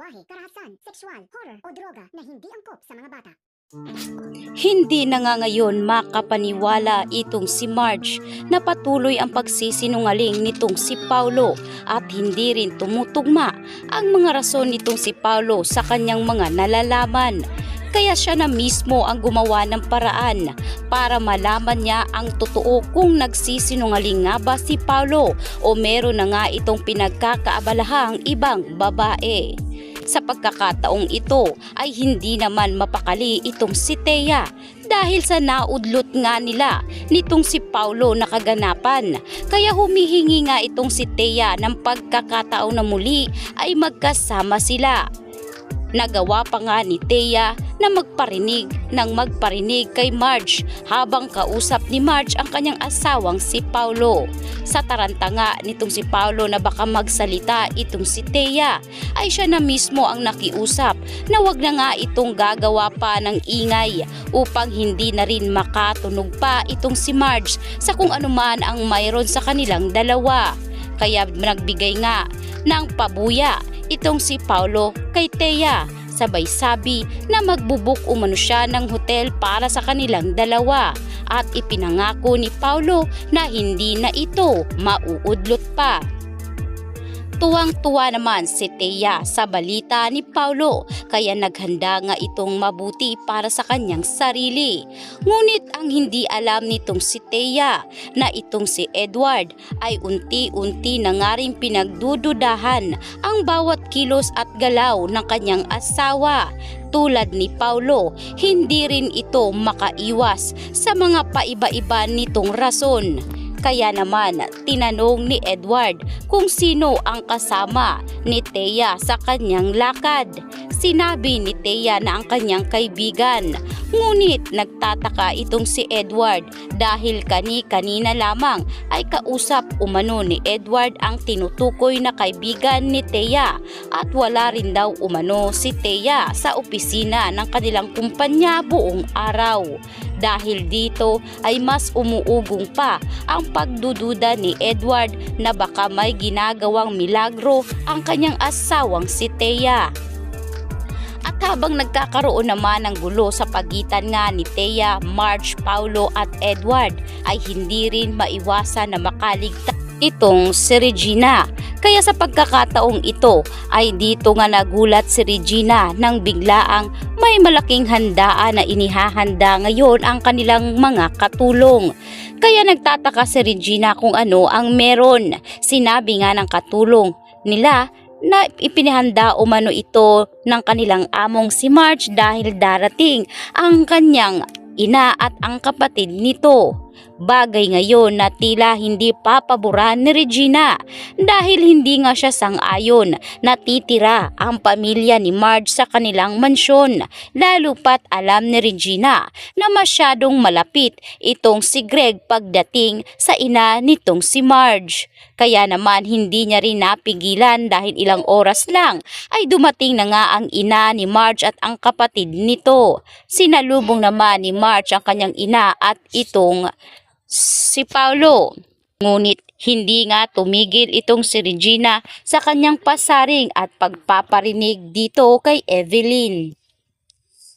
lenggwahe, karahasan, sexual, horror o droga na hindi angkop sa mga bata. Hindi na nga ngayon makapaniwala itong si Marge na patuloy ang pagsisinungaling nitong si Paulo at hindi rin tumutugma ang mga rason nitong si Paulo sa kanyang mga nalalaman. Kaya siya na mismo ang gumawa ng paraan para malaman niya ang totoo kung nagsisinungaling nga ba si Paulo o meron na nga itong pinagkakaabalahang ibang babae. Sa pagkakataong ito ay hindi naman mapakali itong si Thea dahil sa naudlot nga nila nitong si Paulo na kaganapan. Kaya humihingi nga itong si Thea ng pagkakataon na muli ay magkasama sila. Nagawa pa nga ni Thea na magparinig kay Marge habang kausap ni Marge ang kanyang asawang si Paulo. Sa taranta nga nitong si Paulo na baka magsalita itong si Thea ay siya na mismo ang nakiusap na wag na nga itong gagawa pa ng ingay upang hindi na rin makatunog pa itong si Marge sa kung anuman ang mayroon sa kanilang dalawa. Kaya nagbigay nga ng pabuya itong si Paulo kay Thea. Sabay sabi na magbubuk umano siya ng hotel para sa kanilang dalawa at ipinangako ni Paulo na hindi na ito mauudlot pa. Tuwang-tuwa naman si Thea sa balita ni Paulo kaya naghanda nga itong mabuti para sa kanyang sarili. Ngunit ang hindi alam nitong si Thea na itong si Edward ay unti-unti na nga rin pinagdududahan ang bawat kilos at galaw ng kanyang asawa. Tulad ni Paulo, hindi rin ito makaiwas sa mga paiba-iba nitong rason. Kaya naman tinanong ni Edward kung sino ang kasama ni Thea sa kanyang lakad. Sinabi ni Thea na ang kanyang kaibigan. Ngunit nagtataka itong si Edward dahil kani-kanina lamang ay kausap umano ni Edward ang tinutukoy na kaibigan ni Thea at wala rin daw umano si Thea sa opisina ng kanilang kumpanya buong araw. Dahil dito ay mas umuugong pa ang pagdududa ni Edward na baka may ginagawang milagro ang kanyang asawang si Thea. At habang nagkakaroon naman ng gulo sa pagitan nga ni Thea, Marge, Paulo at Edward ay hindi rin maiwasan na makaligtas itong si Regina. Kaya sa pagkakataong ito ay dito nga nagulat si Regina nang biglaang may malaking handaan na inihahanda ngayon ang kanilang mga katulong. Kaya nagtataka si Regina kung ano ang meron. Sinabi nga ng katulong nila na ipinahanda umano ito ng kanilang among si Marge dahil darating ang kanyang ina at ang kapatid nito. Bagay ngayon na tila hindi papaboran ni Regina dahil hindi nga siya sang-ayon na titira ang pamilya ni Marge sa kanilang mansyon, lalo pat alam ni Regina na masyadong malapit itong si Greg pagdating sa ina nitong si Marge. Kaya naman hindi niya rin napigilan dahil ilang oras lang ay dumating na nga ang ina ni Marge at ang kapatid nito. Sinalubong naman ni Marge ang kanyang ina at itong si Paulo. Ngunit hindi nga tumigil itong si Regina sa kanyang pasaring at pagpaparinig dito kay Evelyn.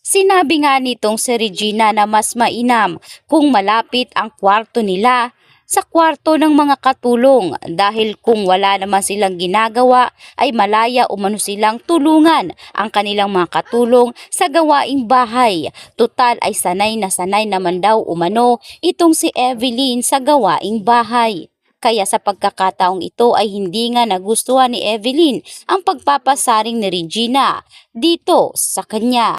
Sinabi nga nitong si Regina na mas mainam kung malapit ang kwarto nila sa kwarto ng mga katulong dahil kung wala naman silang ginagawa ay malaya umano silang tulungan ang kanilang mga katulong sa gawaing bahay. Tutal ay sanay na sanay naman daw umano itong si Evelyn sa gawaing bahay. Kaya sa pagkakataong ito ay hindi nga nagustuhan ni Evelyn ang pagpapasaring ni Regina dito sa kanya.